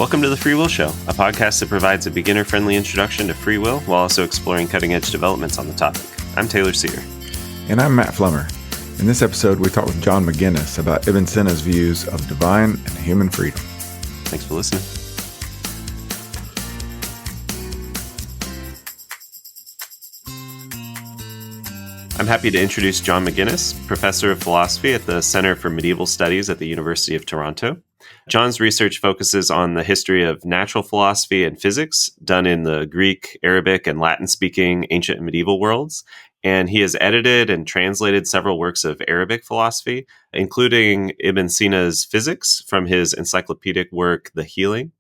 Welcome to the Free Will Show, a podcast that provides a beginner-friendly introduction to free will while also exploring cutting-edge developments on the topic. I'm Taylor Sear. And I'm Matt Flummer. In this episode, we talk with Jon McGinnis about Ibn Sina's views of divine and human freedom. Thanks for listening. I'm happy to introduce Jon McGinnis, professor of philosophy at the Center for Medieval Studies at the University of Toronto. Jon's research focuses on the history of natural philosophy and physics done in the Greek, Arabic, and Latin-speaking ancient and medieval worlds. And he has edited and translated several works of Arabic philosophy, including Ibn Sina's Physics from his encyclopedic work, The Healing.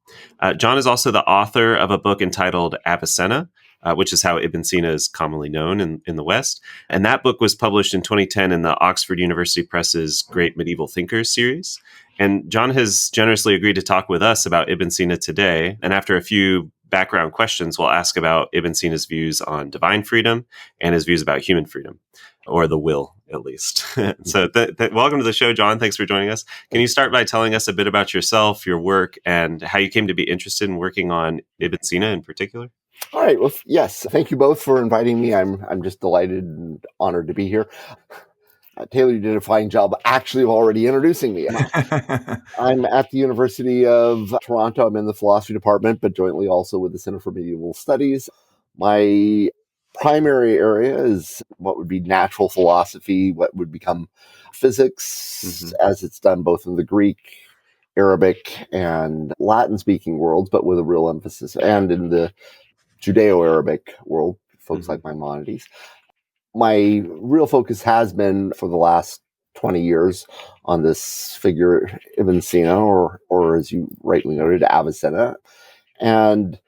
Jon is also the author of a book entitled Avicenna, which is how Ibn Sina is commonly known in the West. And that book was published in 2010 in the Oxford University Press's Great Medieval Thinkers series. And Jon has generously agreed to talk with us about Ibn Sina today. And after a few background questions, we'll ask about Ibn Sina's views on divine freedom and his views about human freedom, or the will, at least. So welcome to the show, Jon. Thanks for joining us. Can you start by telling us a bit about yourself, your work, and how you came to be interested in working on Ibn Sina in particular? All right. Well, yes. Thank you both for inviting me. I'm just delighted and honored to be here. Taylor, you did a fine job actually of already introducing me. I'm at the University of Toronto. I'm in the philosophy department, but jointly also with the Center for Medieval Studies. My primary area is what would be natural philosophy, what would become physics, as it's done both in the Greek, Arabic, and Latin-speaking worlds, but with a real emphasis, and in the Judeo-Arabic world, folks like Maimonides. My real focus has been for the last 20 years on this figure, Ibn Sina, or as you rightly noted, Avicenna. And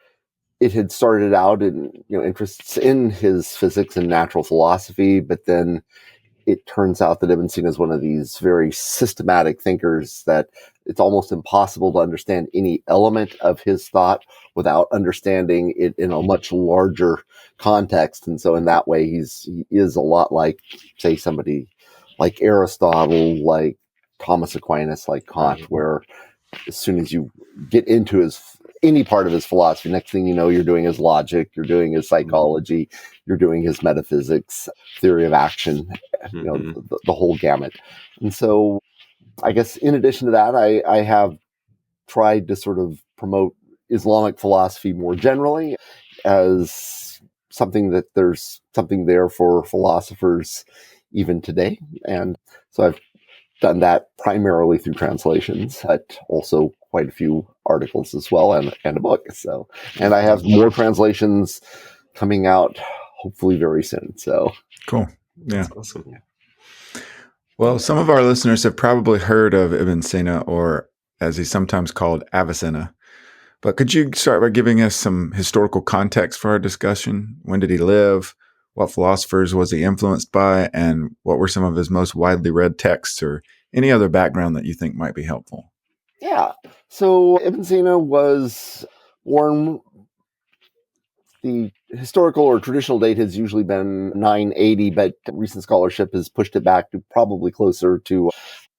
it had started out in interests in his physics and natural philosophy, but then it turns out that Ibn Sina is one of these very systematic thinkers that it's almost impossible to understand any element of his thought without understanding it in a much larger context. And so in that way, he is a lot like, say, somebody like Aristotle, like Thomas Aquinas, like Kant, where as soon as you get into any part of his philosophy, next thing you know, you're doing his logic, you're doing his psychology, you're doing his metaphysics, theory of action, the whole gamut. And so I guess in addition to that, I have tried to sort of promote Islamic philosophy more generally as something that there's something there for philosophers even today. And so I've done that primarily through translations, but also quite a few articles as well, and a book. So, and I have more translations coming out hopefully very soon. So cool. Yeah. That's awesome. Well, some of our listeners have probably heard of Ibn Sina, or as he's sometimes called, Avicenna. But could you start by giving us some historical context for our discussion? When did he live? What philosophers was he influenced by? And what were some of his most widely read texts, or any other background that you think might be helpful? Yeah. So Ibn Sina was born. The historical or traditional date has usually been 980, but recent scholarship has pushed it back to probably closer to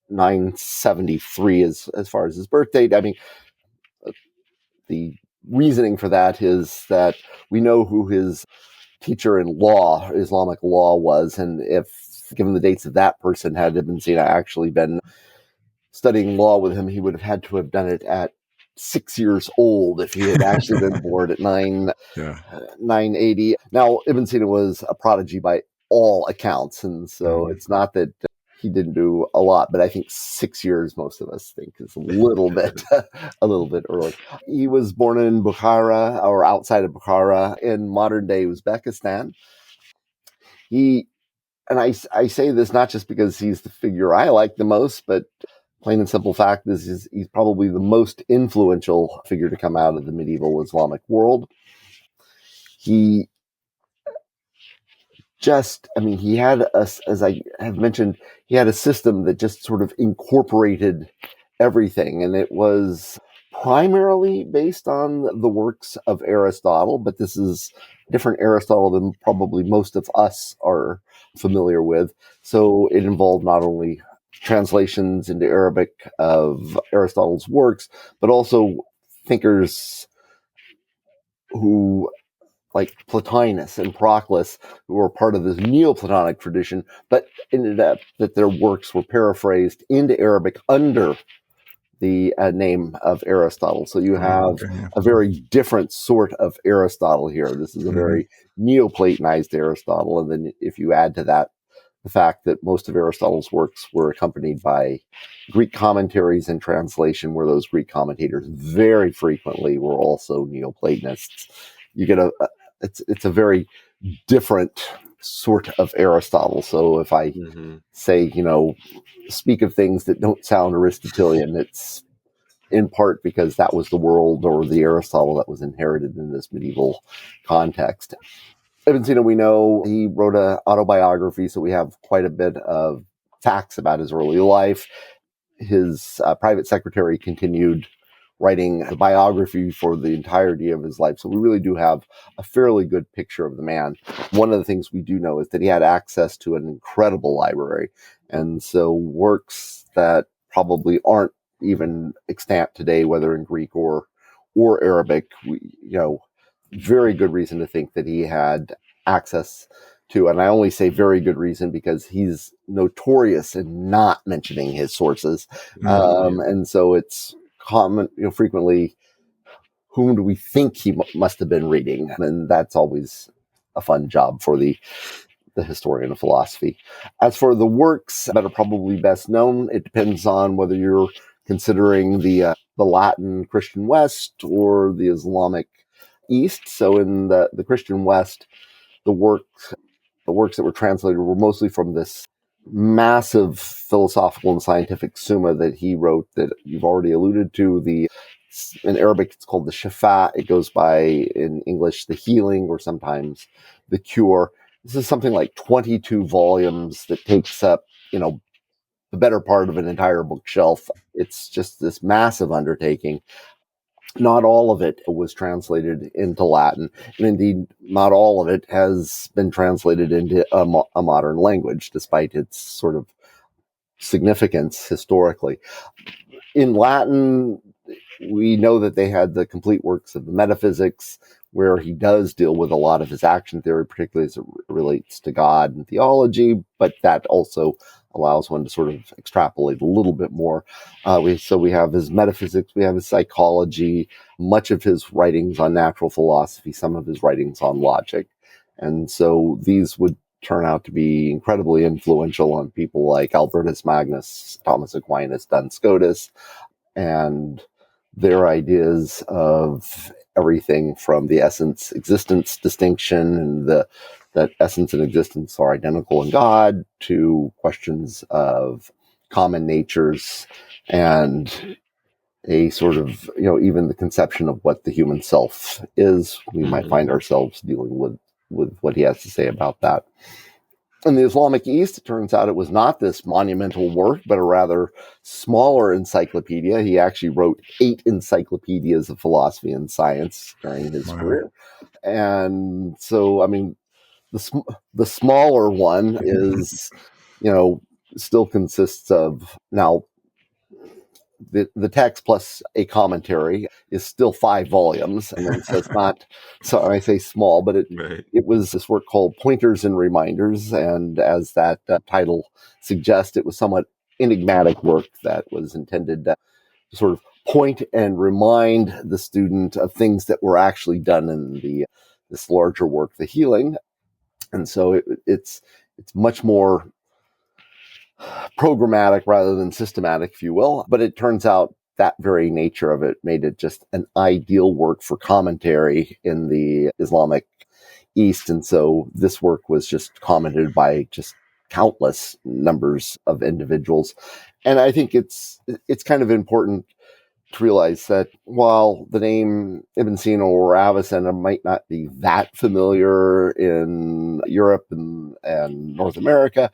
973 as far as his birth date. I mean, the reasoning for that is that we know who his teacher in law, Islamic law, was, and if given the dates of that person, had Ibn Sina actually been studying law with him, he would have had to have done it at 6 years old if he had actually been born at 980. Now, Ibn Sina was a prodigy by all accounts, and so it's not that he didn't do a lot, but I think 6 years, most of us think, is a little bit early. He was born in Bukhara, or outside of Bukhara, in modern-day Uzbekistan. And I say this not just because he's the figure I like the most, but plain and simple fact is he's probably the most influential figure to come out of the medieval Islamic world. He had as I have mentioned, he had a system that just sort of incorporated everything, and it was primarily based on the works of Aristotle, but this is different Aristotle than probably most of us are familiar with. So it involved not only translations into Arabic of Aristotle's works, but also thinkers who, like Plotinus and Proclus, who were part of this Neoplatonic tradition, but ended up that their works were paraphrased into Arabic under the name of Aristotle. So you have Yeah. a very different sort of Aristotle here. This is a very Neoplatonized Aristotle. And then if you add to that the fact that most of Aristotle's works were accompanied by Greek commentaries and translation, where those Greek commentators very frequently were also Neoplatonists, you get it's a very different sort of Aristotle. So if I say, speak of things that don't sound Aristotelian, it's in part because that was the world or the Aristotle that was inherited in this medieval context. Ibn Sina, we know he wrote an autobiography, so we have quite a bit of facts about his early life. His private secretary continued writing a biography for the entirety of his life. So we really do have a fairly good picture of the man. One of the things we do know is that he had access to an incredible library. And so works that probably aren't even extant today, whether in Greek or Arabic, very good reason to think that he had access to. And I only say very good reason because he's notorious in not mentioning his sources. And so it's common, frequently, whom do we think he must have been reading? And that's always a fun job for the historian of philosophy. As for the works that are probably best known, it depends on whether you're considering the Latin Christian West or the Islamic East. So in the Christian West, the works that were translated were mostly from this massive philosophical and scientific summa that he wrote that you've already alluded to. In Arabic, it's called the Shifa. It goes by, in English, the healing, or sometimes the cure. This is something like 22 volumes that takes up, the better part of an entire bookshelf. It's just this massive undertaking. Not all of it was translated into Latin, and indeed, not all of it has been translated into a modern language, despite its sort of significance historically. In Latin, we know that they had the complete works of the metaphysics, where he does deal with a lot of his action theory, particularly as it relates to God and theology, but that also allows one to sort of extrapolate a little bit more. We have his metaphysics, we have his psychology, much of his writings on natural philosophy, some of his writings on logic. And so these would turn out to be incredibly influential on people like Albertus Magnus, Thomas Aquinas, Duns Scotus, and their ideas of everything from the essence existence distinction and that essence and existence are identical in God, to questions of common natures and a sort of, even the conception of what the human self is. We might find ourselves dealing with what he has to say about that. In the Islamic East, it turns out it was not this monumental work, but a rather smaller encyclopedia. He actually wrote 8 encyclopedias of philosophy and science during his career. And so, the smaller one is, still consists of, now, the text plus a commentary is still 5 volumes. And so it's not, so I say small, but it was this work called Pointers and Reminders. And as that title suggests, it was somewhat enigmatic work that was intended to sort of point and remind the student of things that were actually done in this larger work, the healing. And so it's much more programmatic rather than systematic, if you will. But it turns out that very nature of it made it just an ideal work for commentary in the Islamic East. And so this work was just commented by just countless numbers of individuals. And I think it's kind of important to realize that while the name Ibn Sina or Avicenna might not be that familiar in Europe and North America,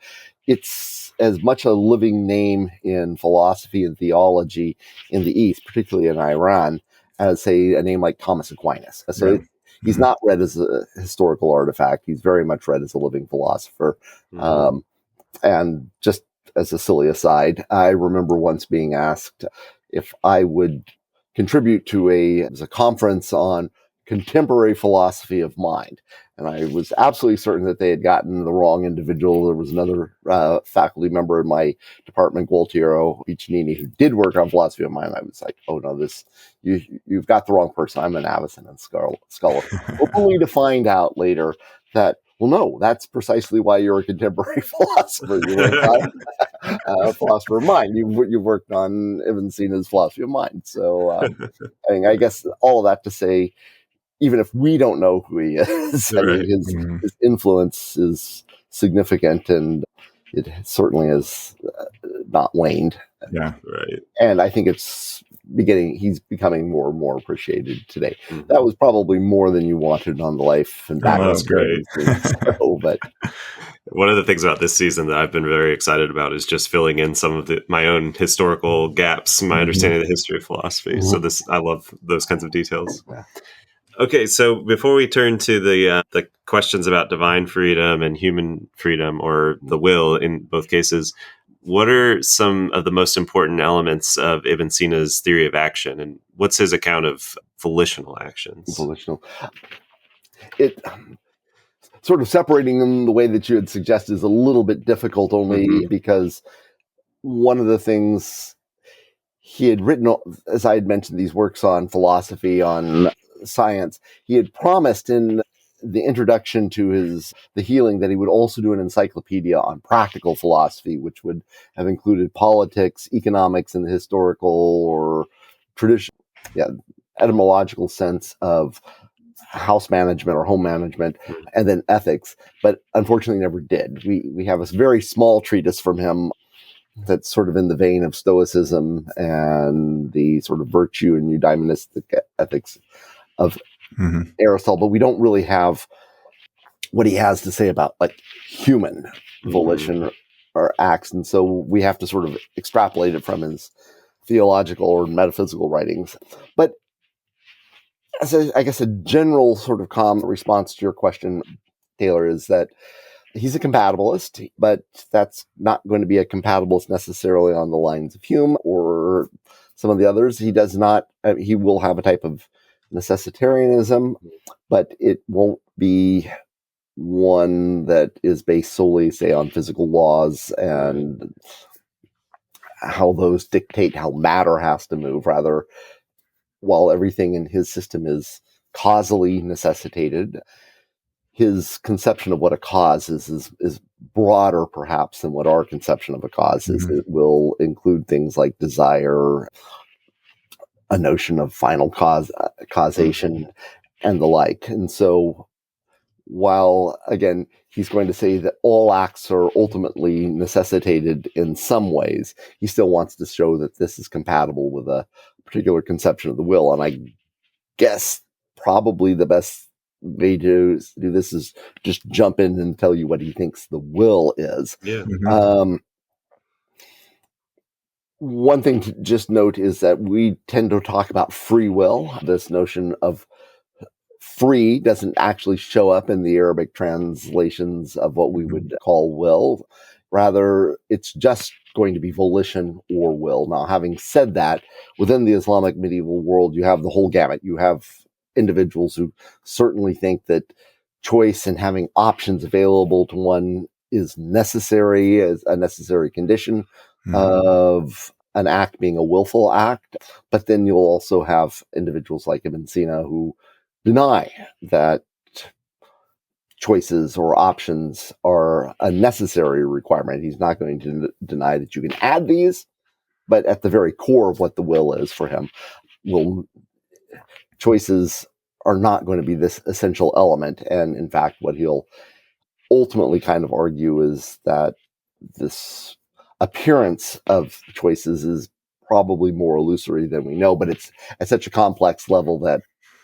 it's as much a living name in philosophy and theology in the East, particularly in Iran, as, say, a name like Thomas Aquinas. So he's not read as a historical artifact. He's very much read as a living philosopher. And just as a silly aside, I remember once being asked if I would contribute to it was a conference on contemporary philosophy of mind. And I was absolutely certain that they had gotten the wrong individual. There was another faculty member in my department, Gualtiero Piccinini, who did work on philosophy of mind. I was like, oh no, you've got the wrong person. I'm an Avicenna scholar. Only to find out later that, well, no, that's precisely why you're a contemporary philosopher. You worked on philosopher of mind. You've worked on Ibn Sina's philosophy of mind. So I guess all of that to say, even if we don't know who he is, I mean, his influence is significant, and it certainly has not waned. Yeah, right. And I think he's becoming more and more appreciated today. Mm-hmm. That was probably more than you wanted on the life and background. That's great. But one of the things about this season that I've been very excited about is just filling in some of my own historical gaps, my understanding of the history of philosophy. Mm-hmm. So I love those kinds of details. Yeah. Okay, so before we turn to the questions about divine freedom and human freedom, or the will in both cases, what are some of the most important elements of Ibn Sina's theory of action, and what's his account of volitional actions? Volitional. It sort of separating them the way that you had suggested is a little bit difficult, only because one of the things he had written, as I had mentioned, these works on philosophy, on science, he had promised in the introduction to the Healing that he would also do an encyclopedia on practical philosophy, which would have included politics, economics, and the historical or traditional, etymological sense of house management or home management, and then ethics, but unfortunately never did. We have a very small treatise from him that's sort of in the vein of Stoicism and the sort of virtue and eudaimonistic ethics of Aristotle, but we don't really have what he has to say about like human volition or acts, and so we have to sort of extrapolate it from his theological or metaphysical writings. But I guess a general sort of calm response to your question, Taylor, is that he's a compatibilist, but that's not going to be a compatibilist necessarily on the lines of Hume or some of the others. He will have a type of necessitarianism, but it won't be one that is based solely, say, on physical laws and how those dictate how matter has to move. Rather, while everything in his system is causally necessitated, his conception of what a cause is broader, perhaps, than what our conception of a cause is. It will include things like desire, a notion of final causation, and the like. And so, while, again, he's going to say that all acts are ultimately necessitated in some ways, he still wants to show that this is compatible with a particular conception of the will. And I guess probably the best way to do this is just jump in and tell you what he thinks the will is. Yeah. One thing to just note is that we tend to talk about free will. This notion of free doesn't actually show up in the Arabic translations of what we would call will. Rather, it's just going to be volition or will. Now, having said that, within the Islamic medieval world, you have the whole gamut. You have individuals who certainly think that choice and having options available to one is necessary, as a necessary condition of an act being a willful act. But then you'll also have individuals like Ibn Sina who deny that choices or options are a necessary requirement. He's not going to deny that you can add these, but at the very core of what the will is for him, choices are not going to be this essential element. And in fact, what he'll ultimately kind of argue is that this appearance of choices is probably more illusory than we know, but it's at such a complex level that,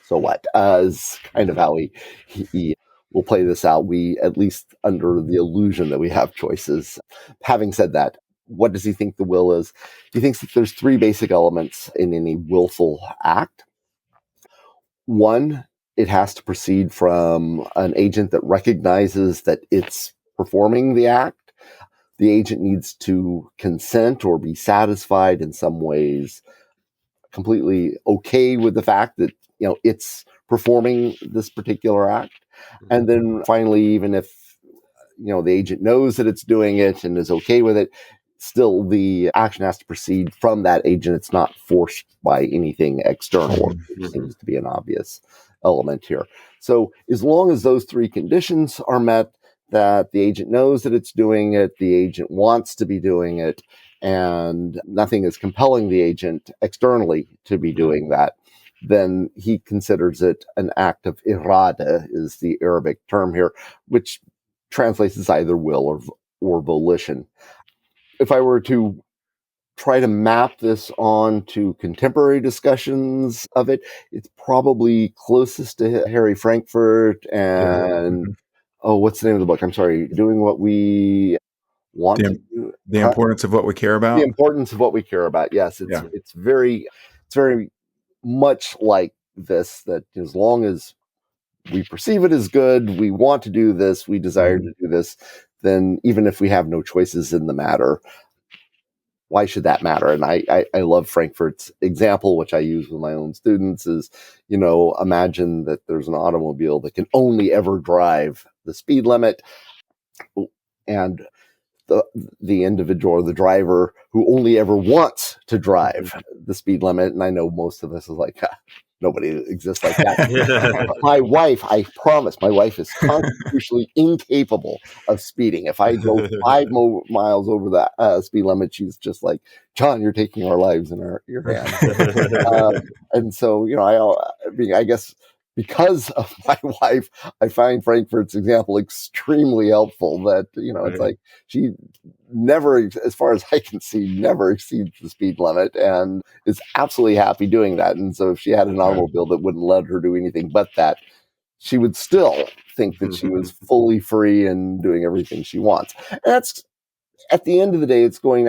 so what, is kind of how he will play this out. We, at least under the illusion that we have choices. Having said that, what does he think the will is? He thinks that there's three basic elements in any willful act. One, it has to proceed from an agent that recognizes that it's performing the act. The agent needs to consent or be satisfied in some ways completely okay with the fact that, it's performing this particular act. And then finally, even if, the agent knows that it's doing it and is okay with it, still the action has to proceed from that agent. It's not forced by anything external, which seems to be an obvious element here. So as long as those three conditions are met, that the agent knows that it's doing it, the agent wants to be doing it, and nothing is compelling the agent externally to be doing that, then he considers it an act of irada, is the Arabic term here, which translates as either will or volition. If I were to try to map this on to contemporary discussions of it, it's probably closest to Harry Frankfurt and, what's the name of the book? I'm sorry, Doing What We Want to Do. The Importance of What We Care About. The Importance of What We Care About. Yes, it's very much like this, that as long as we perceive it as good, we want to do this, we desire to do this, then even if we have no choices in the matter, why should that matter? And I love Frankfurt's example, which I use with my own students, is, imagine that there's an automobile that can only ever drive the speed limit, and the individual or the driver who only ever wants to drive the speed limit. And I know most of us is like, nobody exists like that. My wife, I promise, my wife is constitutionally incapable of speeding. If I go 5 miles over the speed limit, she's just like, John, you're taking our lives in your hands. And so, I guess because of my wife, I find Frankfurt's example extremely helpful, that, it's like she never, as far as I can see, never exceeds the speed limit and is absolutely happy doing that. And so if she had an automobile that wouldn't let her do anything but that, she would still think that she was fully free and doing everything she wants. And that's, at the end of the day, it's going,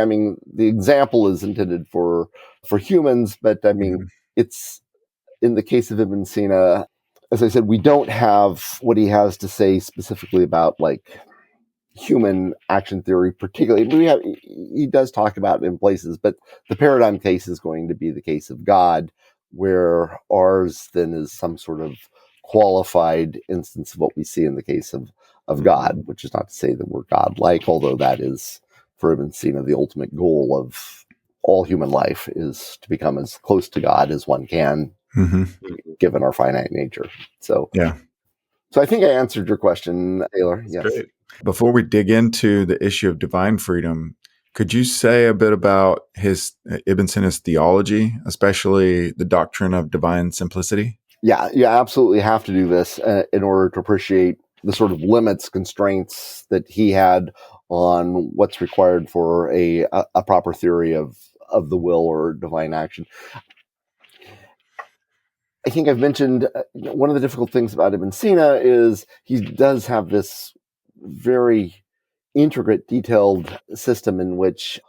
the example is intended for humans, but it's, in the case of Ibn Sina, as I said, we don't have what he has to say specifically about like human action theory, particularly. He does talk about it in places, but the paradigm case is going to be the case of God, where ours then is some sort of qualified instance of what we see in the case of God, which is not to say that we're God-like, although that is, for Ibn Sina, the ultimate goal of all human life, is to become as close to God as one can, given our finite nature. So I think I answered your question, Taylor. Yes. Great. Before we dig into the issue of divine freedom, could you say a bit about Ibn Sina's theology, especially the doctrine of divine simplicity? Yeah, you absolutely have to do this in order to appreciate the sort of limits, constraints that he had on what's required for a proper theory of the will or divine action. I think I've mentioned one of the difficult things about Ibn Sina is he does have this very intricate, detailed system in which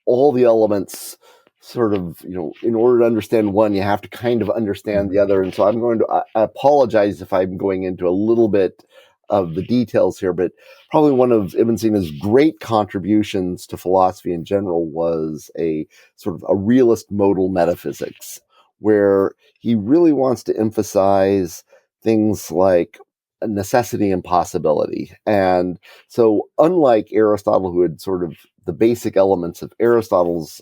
all the elements sort of, in order to understand one, you have to kind of understand the other. And so I'm going to, I apologize if I'm going into a little bit of the details here, but probably one of Ibn Sina's great contributions to philosophy in general was a sort of a realist modal metaphysics, where he really wants to emphasize things like necessity and possibility. And so unlike Aristotle, who had sort of the basic elements of Aristotle's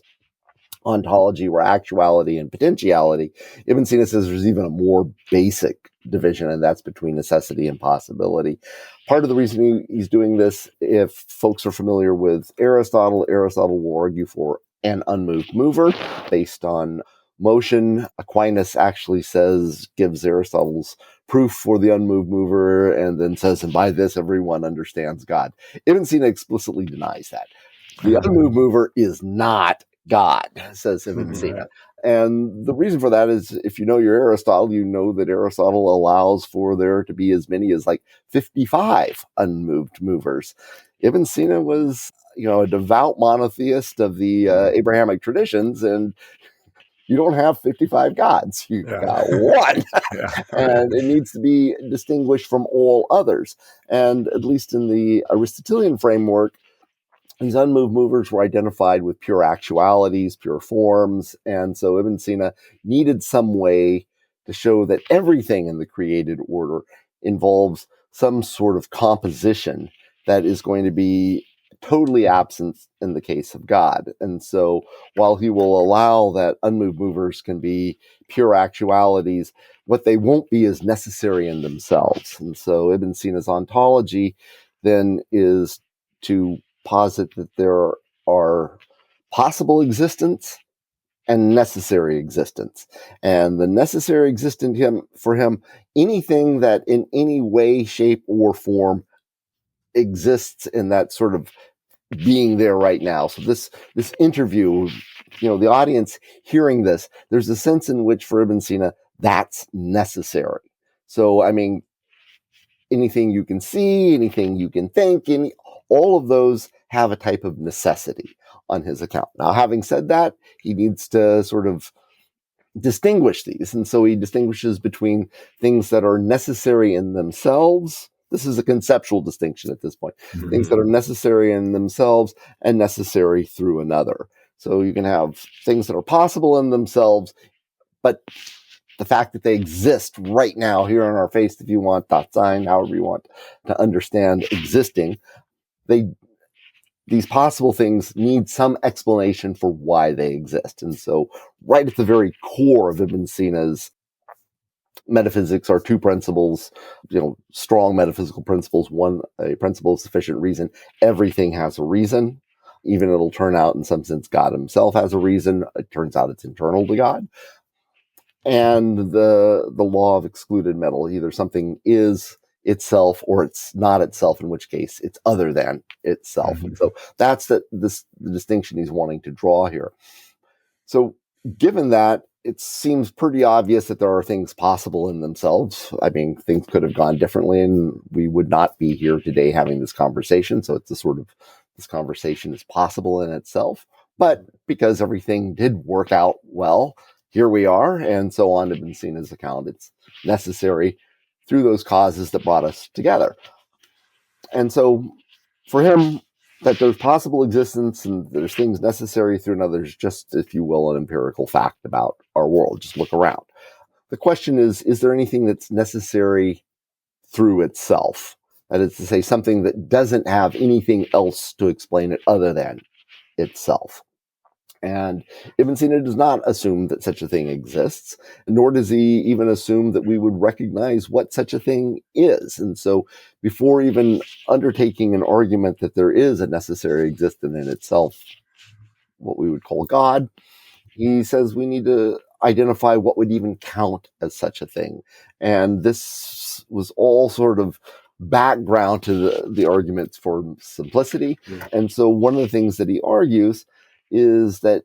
ontology were actuality and potentiality, Ibn Sina says there's even a more basic division, and that's between necessity and possibility. Part of the reason he's doing this, if folks are familiar with Aristotle will argue for an unmoved mover based on motion. Aquinas actually gives Aristotle's proof for the unmoved mover, and then says, and by this everyone understands God. Ibn Sina explicitly denies that. The unmoved mover is not God, says Ibn Sina. And the reason for that is, if you know your Aristotle, you know that Aristotle allows for there to be as many as like 55 unmoved movers. Ibn Sina was, a devout monotheist of the Abrahamic traditions, and you don't have 55 gods. You've got one. And it needs to be distinguished from all others. And at least in the Aristotelian framework, these unmoved movers were identified with pure actualities, pure forms. And so Ibn Sina needed some way to show that everything in the created order involves some sort of composition that is going to be totally absent in the case of God. And so while he will allow that unmoved movers can be pure actualities, what they won't be is necessary in themselves. And so Ibn Sina's ontology then is to posit that there are possible existence and necessary existence. And the necessary existence for him, anything that in any way, shape, or form exists in that sort of being there right now. So this interview, the audience hearing this, there's a sense in which for Ibn Sina, that's necessary. So, I mean, anything you can see, anything you can think, all of those have a type of necessity on his account. Now, having said that, he needs to sort of distinguish these. And so he distinguishes between things that are necessary in themselves. This is a conceptual distinction at this point. Mm-hmm. Things that are necessary in themselves and necessary through another. So you can have things that are possible in themselves, but the fact that they exist right now here on our face, if you want, dot sign, however you want to understand existing, these possible things need some explanation for why they exist. And so right at the very core of Ibn Sina's metaphysics are two principles, strong metaphysical principles. One, a principle of sufficient reason. Everything has a reason. Even it'll turn out in some sense God himself has a reason. It turns out it's internal to God. And the law of excluded metal, either something is itself or it's not itself, in which case it's other than itself. Mm-hmm. And so that's the distinction he's wanting to draw here. So given that, it seems pretty obvious that there are things possible in themselves. I mean, things could have gone differently and we would not be here today having this conversation. So it's this conversation is possible in itself. But because everything did work out well, here we are, and so on Ibn Sina's account. It's necessary through those causes that brought us together. And so for him, that there's possible existence and there's things necessary through another is just, if you will, an empirical fact about our world. Just look around. The question is there anything that's necessary through itself? That is to say, something that doesn't have anything else to explain it other than itself. And Ibn Sina does not assume that such a thing exists, nor does he even assume that we would recognize what such a thing is. And so before even undertaking an argument that there is a necessary existence in itself, what we would call God, he says we need to identify what would even count as such a thing. And this was all sort of background to the arguments for simplicity. Yeah. And so one of the things that he argues is that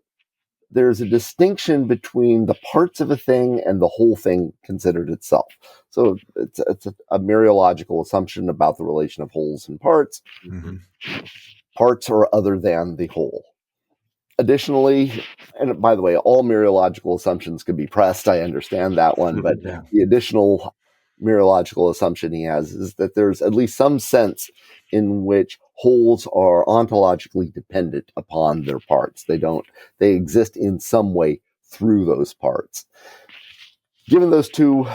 there's a distinction between the parts of a thing and the whole thing considered itself. So it's a mereological assumption about the relation of wholes and parts. Mm-hmm. Parts are other than the whole. Additionally, and by the way, all mereological assumptions can be pressed. I understand that one, but yeah. The additional mereological assumption he has is that there's at least some sense in which wholes are ontologically dependent upon their parts. They exist in some way through those parts. Given those two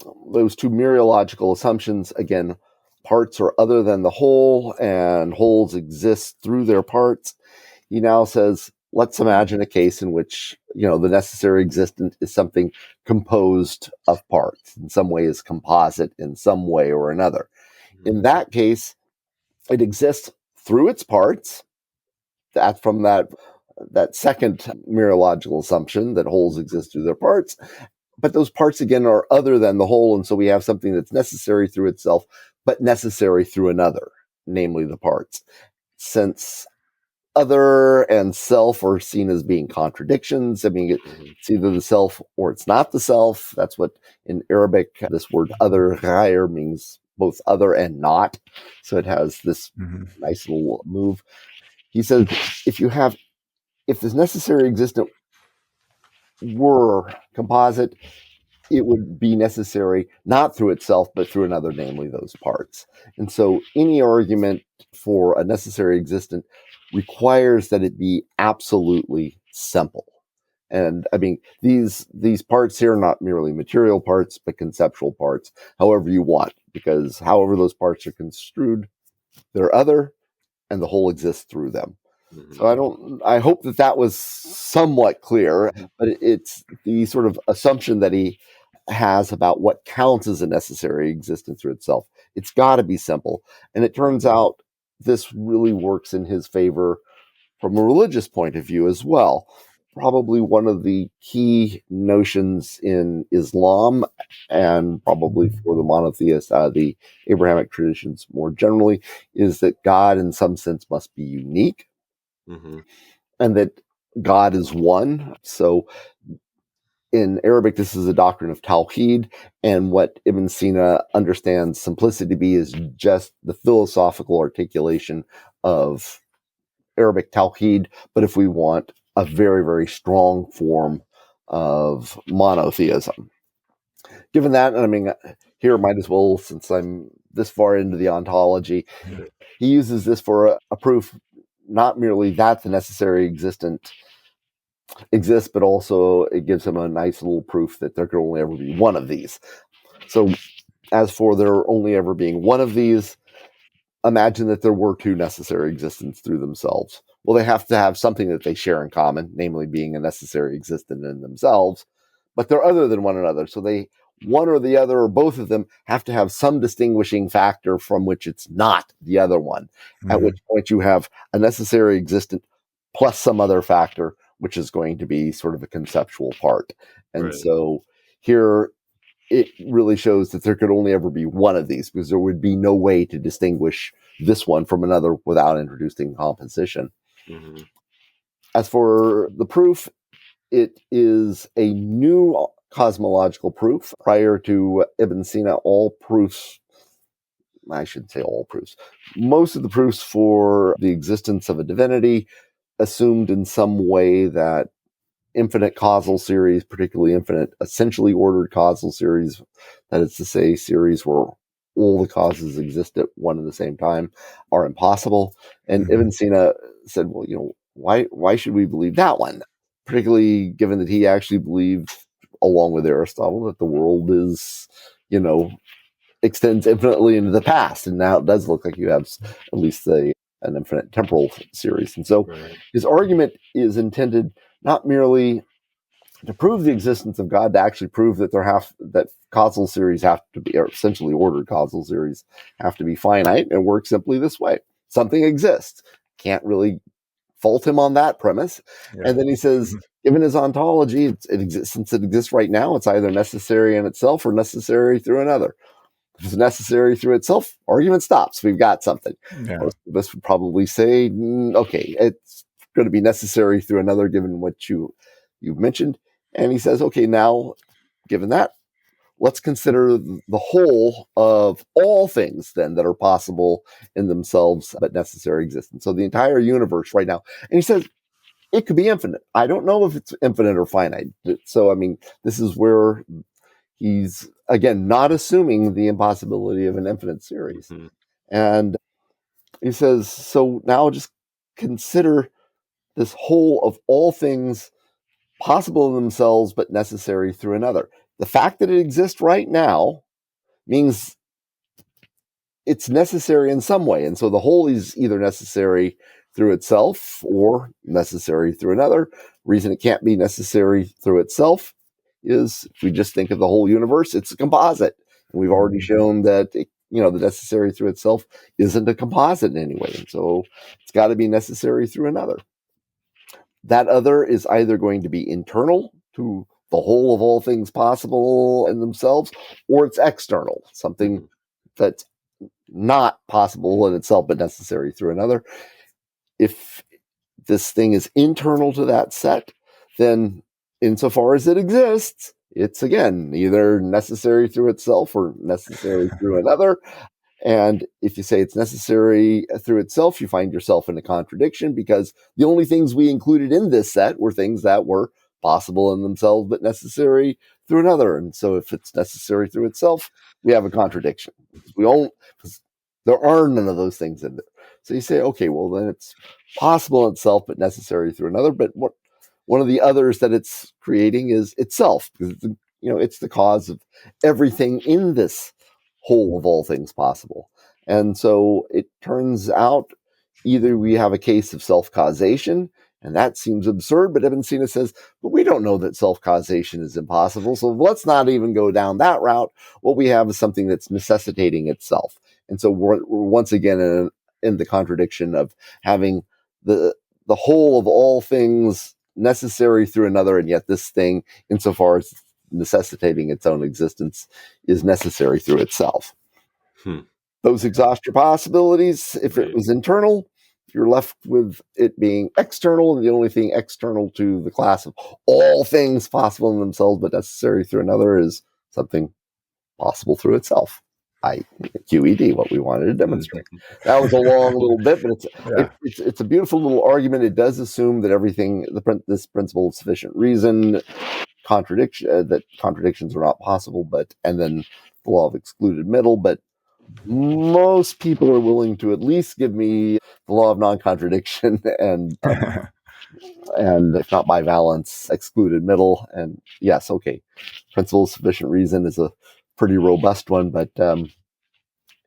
mereological assumptions, again, parts are other than the whole and wholes exist through their parts. He now says, let's imagine a case in which, the necessary existence is something composed of parts, in some way is composite in some way or another. In that case, it exists through its parts. That's from that second mereological assumption that wholes exist through their parts. But those parts, again, are other than the whole. And so we have something that's necessary through itself, but necessary through another, namely the parts. Since other and self are seen as being contradictions. I mean, it's either the self or it's not the self. That's what in Arabic, this word other, ghair, means both other and not. So it has this nice little move. He says, if this necessary existence were composite, it would be necessary not through itself, but through another, namely those parts. And so any argument for a necessary existent requires that it be absolutely simple. And I mean, these parts here are not merely material parts, but conceptual parts, however you want, because however those parts are construed, they're other, and the whole exists through them. So I hope that was somewhat clear, but it's the sort of assumption that he has about what counts as a necessary existence through itself. It's got to be simple. And it turns out this really works in his favor from a religious point of view as well. Probably one of the key notions in Islam, and probably for the monotheists, the Abrahamic traditions more generally, is that God in some sense must be unique. And that God is one. So in Arabic, this is a doctrine of Tawheed, and what Ibn Sina understands simplicity to be is just the philosophical articulation of Arabic Tawheed, but if we want a very, very strong form of monotheism. Given that, and I mean, here might as well, since I'm this far into the ontology, he uses this for a proof, not merely that the necessary existent exists, but also it gives him a nice little proof that there could only ever be one of these. So as for there only ever being one of these, imagine that there were two necessary existents through themselves. Well, they have to have something that they share in common, namely being a necessary existent in themselves, but they're other than one another. So one or the other or both of them have to have some distinguishing factor from which it's not the other one, at which point you have a necessary existent plus some other factor, which is going to be sort of a conceptual part. And so here it really shows that there could only ever be one of these, because there would be no way to distinguish this one from another without introducing composition. As for the proof, it is a new cosmological proof. Prior to Ibn Sina, all proofs, I shouldn't say all proofs, most of the proofs for the existence of a divinity assumed in some way that infinite causal series, particularly infinite essentially ordered causal series, that is to say, series where all the causes exist at one and the same time, are impossible. And Ibn Sina said, well, why should we believe that one? Particularly given that he actually believed, along with Aristotle, that the world is, extends infinitely into the past. And now it does look like you have at least an infinite temporal series. And so his argument is intended not merely to prove the existence of God, to actually prove that that causal series have to be, or essentially ordered causal series have to be finite, and work simply this way. Something exists. Can't really fault him on that premise. And then he says, given his ontology, it exists, since it exists right now, it's either necessary in itself or necessary through another. If it's necessary through itself, argument stops. We've got something. Most of us would probably say, okay, it's going to be necessary through another, given what you've mentioned. And he says, okay, now, given that, let's consider the whole of all things then that are possible in themselves but necessary existence. So the entire universe right now. And he says, it could be infinite. I don't know if it's infinite or finite. So, I mean, this is where he's, again, not assuming the impossibility of an infinite series. And he says, so now just consider this whole of all things possible in themselves, but necessary through another. The fact that it exists right now means it's necessary in some way. And so the whole is either necessary through itself or necessary through another. Reason it can't be necessary through itself is, if we just think of the whole universe, it's a composite. And we've already shown that, the necessary through itself isn't a composite in any way. And so it's got to be necessary through another. That other is either going to be internal to the whole of all things possible in themselves, or it's external, something that's not possible in itself, but necessary through another. If this thing is internal to that set, then insofar as it exists, it's, again, either necessary through itself or necessary through another. And if you say it's necessary through itself, you find yourself in a contradiction, because the only things we included in this set were things that were possible in themselves, but necessary through another. And so if it's necessary through itself, we have a contradiction. Because there are none of those things in there. So you say, okay, well, then it's possible in itself, but necessary through another. But one of the others that it's creating is itself, because it's the cause of everything in this whole of all things possible. And so it turns out either we have a case of self-causation, and that seems absurd, but Ibn Sina says, but we don't know that self-causation is impossible, so let's not even go down that route. What we have is something that's necessitating itself. And so we're once again in the contradiction of having the whole of all things necessary through another, and yet this thing, insofar as necessitating its own existence, is necessary through itself. Those exhaust your possibilities. If it was internal, you're left with it being external, and the only thing external to the class of all things possible in themselves but necessary through another is something possible through itself. QED, what we wanted to demonstrate. That was a long little bit, but it's a beautiful little argument. It does assume that everything, this principle of sufficient reason, that contradictions are not possible, and then the law of excluded middle. But most people are willing to at least give me the law of non-contradiction and if not bivalence, excluded middle. And yes, okay, principle of sufficient reason is a pretty robust one, but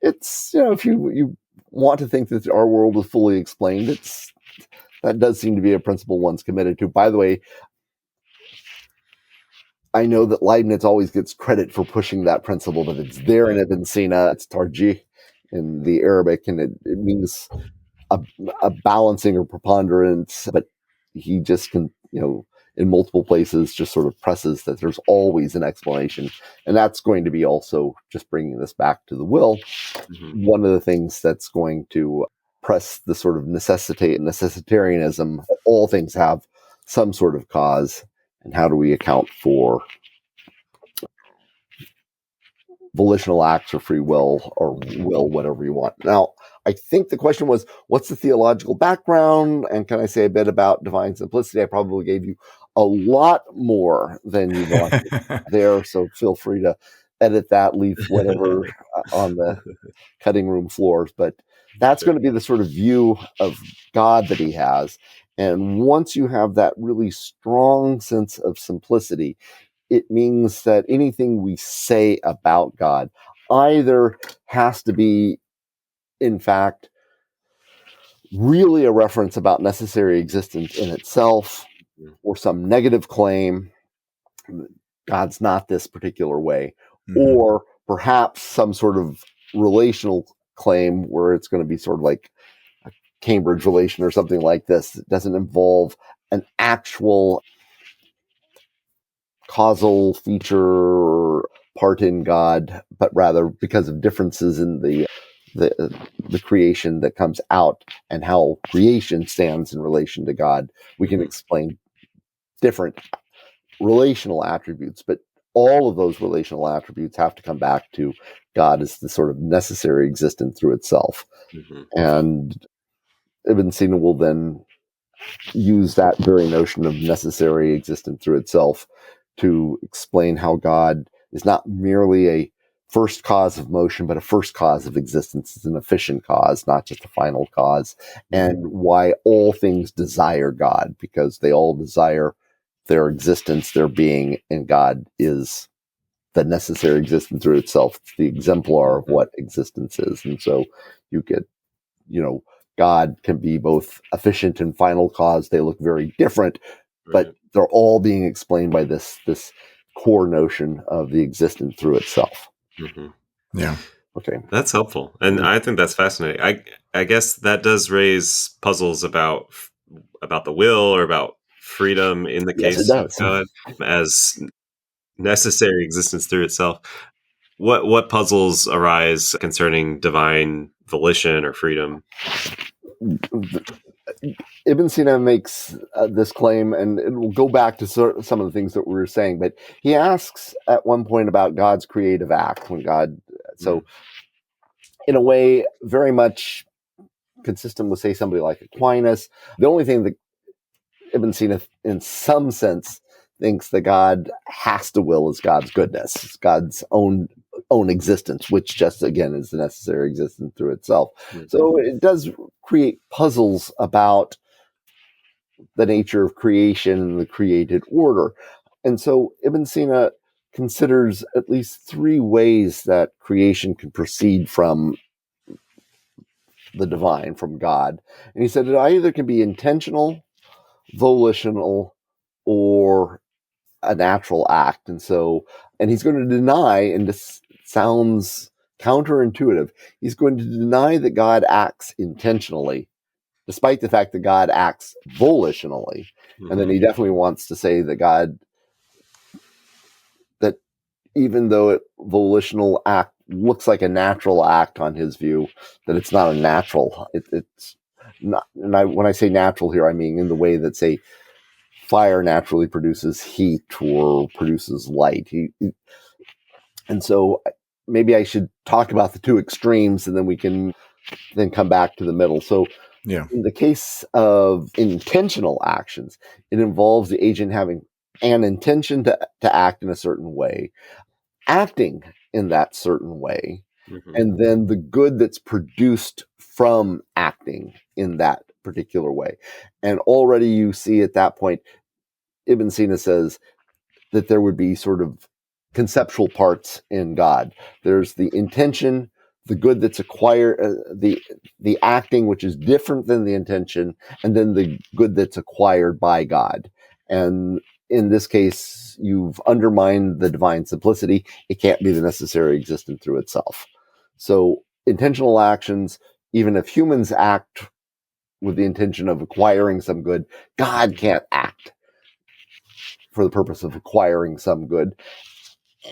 it's, if you want to think that our world is fully explained, that does seem to be a principle one's committed to. By the way, I know that Leibniz always gets credit for pushing that principle, but it's there in Ibn Sina. It's tarjih in the Arabic, and it means a balancing or preponderance, but he just can, in multiple places, just sort of presses that there's always an explanation. And that's going to be also, just bringing this back to the will, one of the things that's going to press the sort of necessitarianism. All things have some sort of cause, and how do we account for volitional acts or free will, or will, whatever you want. Now, I think the question was, what's the theological background? And can I say a bit about divine simplicity? I probably gave you a lot more than you wanted there, so feel free to edit that, leave whatever on the cutting room floors. But that's going to be the sort of view of God that he has. And once you have that really strong sense of simplicity, it means that anything we say about God either has to be, in fact, really a reference about necessary existence in itself, or some negative claim, God's not this particular way, or perhaps some sort of relational claim where it's going to be sort of like a Cambridge relation or something like this. It doesn't involve an actual causal feature or part in God, but rather because of differences in the creation that comes out and how creation stands in relation to God, we can explain different relational attributes. But all of those relational attributes have to come back to God as the sort of necessary existence through itself. And Ibn Sina will then use that very notion of necessary existence through itself to explain how God is not merely a first cause of motion, but a first cause of existence. It's an efficient cause, not just a final cause, and why all things desire God, because they all desire their existence, their being, and God is the necessary existence through itself. It's the exemplar of what existence is. And so you get, God can be both efficient and final cause. They look very different, but they're all being explained by this core notion of the existence through itself. Yeah. Okay. That's helpful. And I think that's fascinating. I guess that does raise puzzles about the will, or about freedom in the case of God as necessary existence through itself. What puzzles arise concerning divine volition or freedom? Ibn Sina makes this claim, and it will go back to some of the things that we were saying, but he asks at one point about God's creative act, when God, so in a way, very much consistent with, say, somebody like Aquinas. The only thing that Ibn Sina, in some sense, thinks that God has to will as God's goodness, God's own existence, which just again is the necessary existence through itself. So it does create puzzles about the nature of creation and the created order. And so Ibn Sina considers at least three ways that creation can proceed from the divine, from God. And he said it either can be intentional, volitional, or a natural act. And he's going to deny, and this sounds counterintuitive, he's going to deny that God acts intentionally, despite the fact that God acts volitionally. And then he definitely wants to say that that even though a volitional act looks like a natural act on his view, that it's not a natural. It's not. And when I say natural here, I mean in the way that, say, fire naturally produces heat or produces light. And so maybe I should talk about the two extremes, and then we can then come back to the middle. So in the case of intentional actions, it involves the agent having an intention to act in a certain way, acting in that certain way, and then the good that's produced from acting in that particular way. And already you see at that point, Ibn Sina says that there would be sort of conceptual parts in God. There's the intention, the good that's acquired, the acting, which is different than the intention, and then the good that's acquired by God. And in this case, you've undermined the divine simplicity. It can't be the necessary existent through itself. So intentional actions, even if humans act with the intention of acquiring some good, God can't act for the purpose of acquiring some good.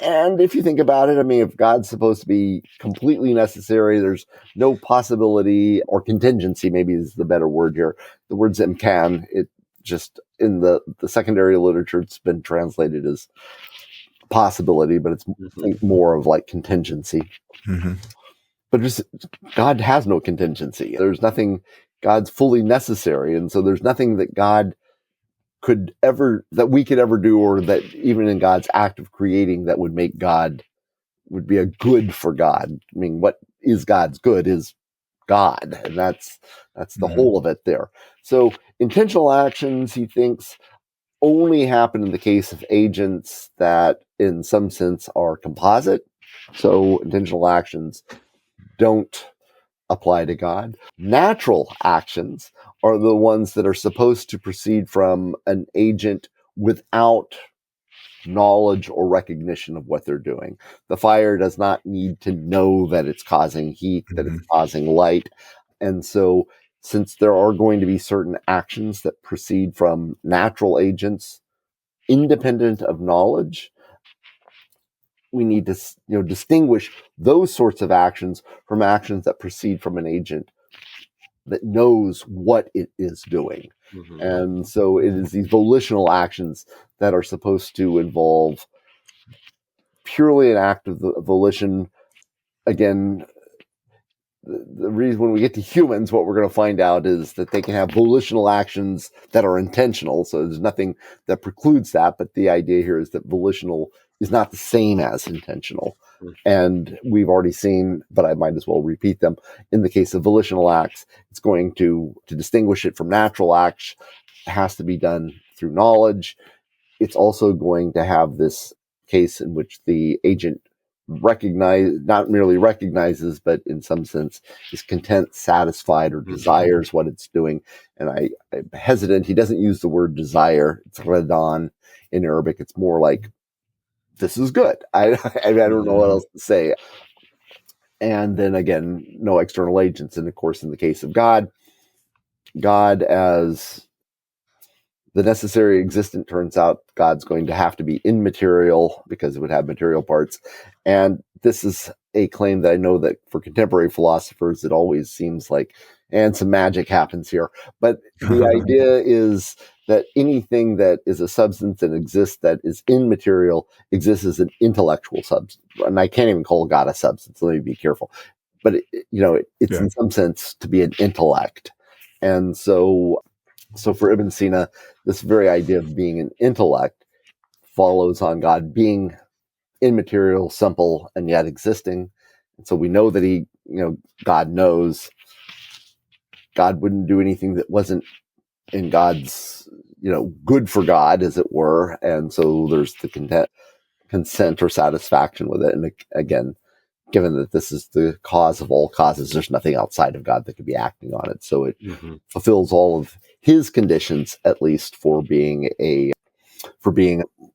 And if you think about it, I mean, if God's supposed to be completely necessary, there's no possibility, or contingency maybe is the better word here. The word imkan, it just in the secondary literature, it's been translated as possibility, but it's more of like contingency. But just God has no contingency. There's nothing, God's fully necessary. And so there's nothing that God that we could ever do, or that even in God's act of creating, that would make God, would be a good for God. I mean, what is God's good is God, and that's the whole of it there. So intentional actions, he thinks, only happen in the case of agents that in some sense are composite. So intentional actions don't apply to God. Natural actions are the ones that are supposed to proceed from an agent without knowledge or recognition of what they're doing. The fire does not need to know that it's causing heat, that it's causing light. And so, since there are going to be certain actions that proceed from natural agents, independent of knowledge, we need to distinguish those sorts of actions from actions that proceed from an agent that knows what it is doing. And so it is these volitional actions that are supposed to involve purely an act of the volition. Again, the reason when we get to humans, what we're going to find out is that they can have volitional actions that are intentional. So there's nothing that precludes that. But the idea here is that volitional is not the same as intentional. And we've already seen, but I might as well repeat them. In the case of volitional acts, it's going to distinguish it from natural acts. It has to be done through knowledge. It's also going to have this case in which the agent not merely recognizes, but in some sense is content, satisfied, or desires what it's doing. And I'm hesitant. He doesn't use the word desire. It's redan in Arabic. It's more like, this is good. I don't know what else to say. And then again, no external agents. And of course, in the case of God as the necessary existent, turns out God's going to have to be immaterial because it would have material parts. And this is a claim that I know that for contemporary philosophers, it always seems like, and some magic happens here. But the idea is that anything that is a substance and exists that is immaterial exists as an intellectual substance. And I can't even call God a substance. Let me be careful. But it's in some sense to be an intellect. And so for Ibn Sina, this very idea of being an intellect follows on God being immaterial, simple, and yet existing. And so we know that God knows. God wouldn't do anything that wasn't in God's, good for God, as it were. And so there's the consent or satisfaction with it. And again, given that this is the cause of all causes, there's nothing outside of God that could be acting on it. So it fulfills all of his conditions, at least for being a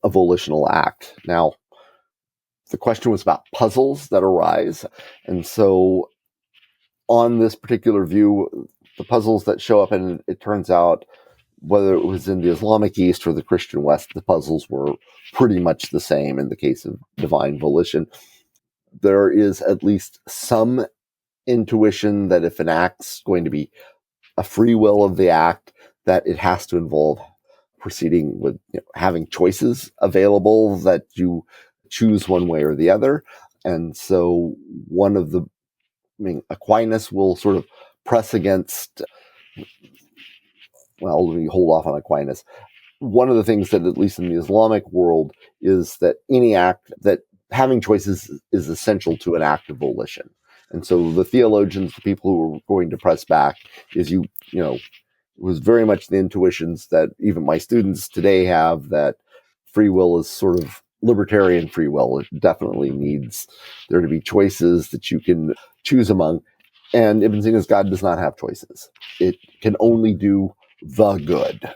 volitional act. Now, the question was about puzzles that arise. And so on this particular view, the puzzles that show up, and it turns out, whether it was in the Islamic East or the Christian West, the puzzles were pretty much the same in the case of divine volition. There is at least some intuition that if an act's going to be a free will of the act, that it has to involve proceeding with having choices available, that you choose one way or the other. And so Aquinas will sort of press against, well, let me hold off on Aquinas. One of the things that, at least in the Islamic world, is that any act, that having choices is essential to an act of volition. And so the theologians, the people who were going to press back, it was very much the intuitions that even my students today have, that free will is sort of libertarian free will. It definitely needs there to be choices that you can choose among. And Ibn Sina's God does not have choices. It can only do the good.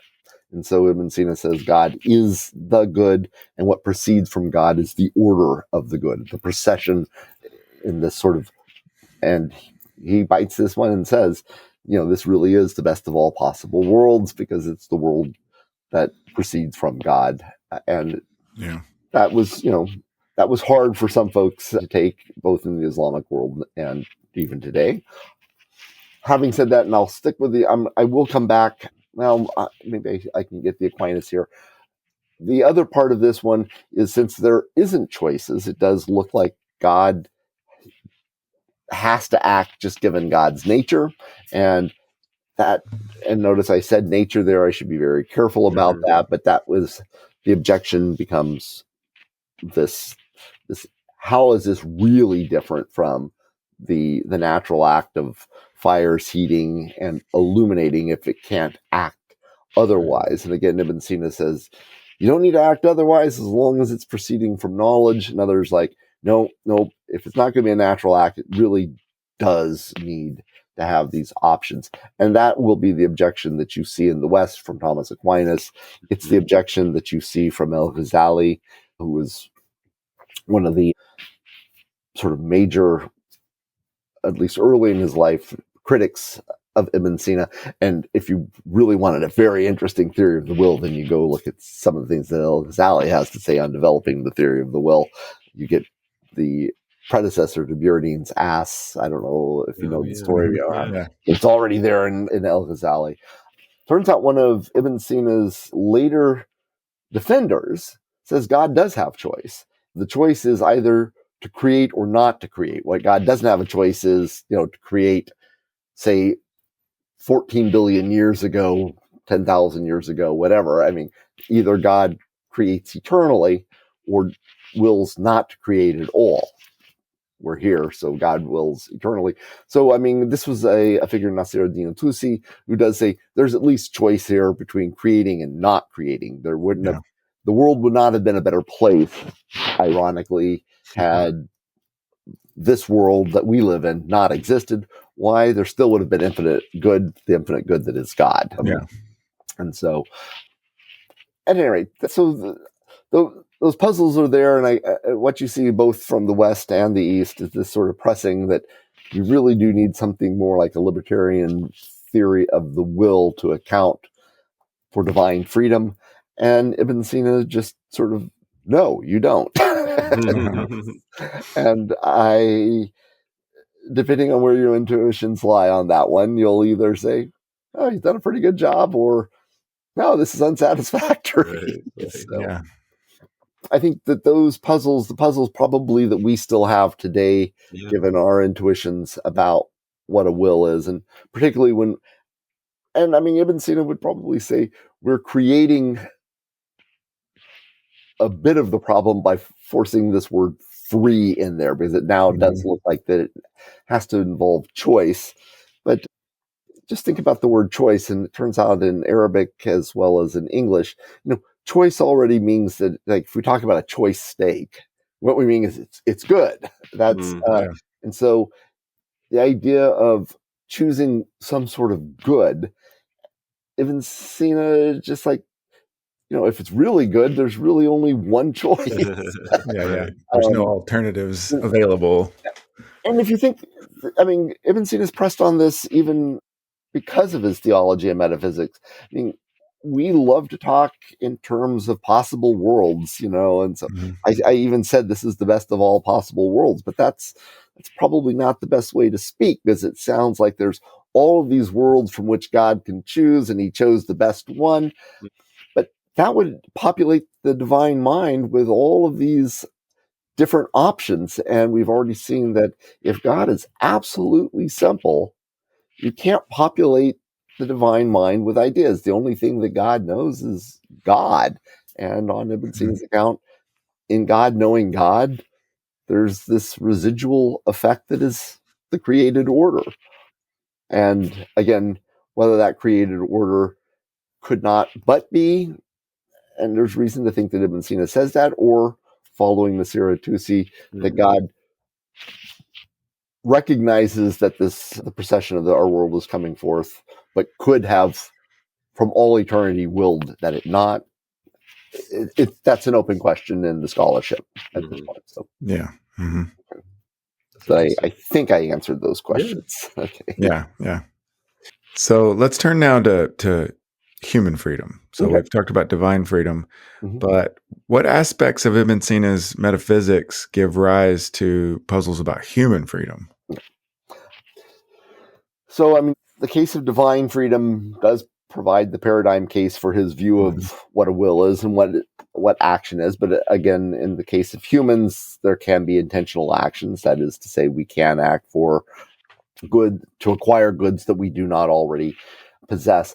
And so Ibn Sina says God is the good, and what proceeds from God is the order of the good, the procession in this sort of, and he bites this one and says, this really is the best of all possible worlds, because it's the world that proceeds from God. And that was hard for some folks to take, both in the Islamic world and even today. Having said that, and I'll stick with I will come back. Well, maybe I can get the Aquinas here. The other part of this one is, since there isn't choices, it does look like God has to act just given God's nature. And notice I said nature there. I should be very careful about that. But that was the objection, becomes this, how is this really different from the natural act of fires heating and illuminating if it can't act otherwise? And again, Ibn Sina says, you don't need to act otherwise as long as it's proceeding from knowledge. And others like, no, if it's not going to be a natural act, it really does need to have these options. And that will be the objection that you see in the West from Thomas Aquinas. It's the objection that you see from Al-Ghazali, who was one of the sort of major, at least early in his life, critics of Ibn Sina. And if you really wanted a very interesting theory of the will, then you go look at some of the things that Al-Ghazali has to say on developing the theory of the will. You get the predecessor to Buridine's ass. I don't know if you know the story. It's already there in Al-Ghazali. Turns out one of Ibn Sina's later defenders says God does have choice. The choice is either to create or not to create. What God doesn't have a choice is, to create, say, 14 billion years ago, 10,000 years ago, whatever. I mean, either God creates eternally or wills not to create at all. We're here, so God wills eternally. So, I mean, this was a figure, Nasiruddin Tusi, who does say there's at least choice here between creating and not creating. There wouldn't have, the world would not have been a better place, ironically, had this world that we live in not existed. Why? There still would have been infinite good, the infinite good that is God. And so, at any rate, so those puzzles are there, and what you see both from the West and the East is this sort of pressing that you really do need something more like a libertarian theory of the will to account for divine freedom. And Ibn Sina just sort of, no, you don't. And depending on where your intuitions lie on that one, you'll either say, oh, he's done a pretty good job, or no, this is unsatisfactory. So, I think that the puzzles probably that we still have today, given our intuitions about what a will is, and particularly Ibn Sina would probably say we're creating a bit of the problem by forcing this word free in there, because it now does look like that it has to involve choice. But just think about the word choice, and it turns out in Arabic as well as in English, choice already means that, like, if we talk about a choice steak, what we mean is it's good. That's and so the idea of choosing some sort of good, Ibn Sina, just like, if it's really good, there's really only one choice. Yeah. There's no alternatives available. And if you think, Ibn Sina's pressed on this even because of his theology and metaphysics. We love to talk in terms of possible worlds, and so I even said this is the best of all possible worlds, but that's probably not the best way to speak, because it sounds like there's all of these worlds from which God can choose, and he chose the best one. But that would populate the divine mind with all of these different options. And we've already seen that if God is absolutely simple, you can't populate the divine mind with ideas. The only thing that God knows is God. And on Ibn Sina's account, in God knowing God, there's this residual effect that is the created order. And again, whether that created order could not but be, and there's reason to think that Ibn Sina says that, or following the Sira Tusi, that God recognizes that the procession of our world is coming forth, but could have from all eternity willed that it not. That's an open question in the scholarship at this point. So yeah. So I think I answered those questions. Yeah. Okay. Yeah. So let's turn now to human freedom. So we've talked about divine freedom, but what aspects of Ibn Sina's metaphysics give rise to puzzles about human freedom? So, the case of divine freedom does provide the paradigm case for his view of what a will is and what action is. But again, in the case of humans, there can be intentional actions. That is to say, we can act for good, to acquire goods that we do not already possess.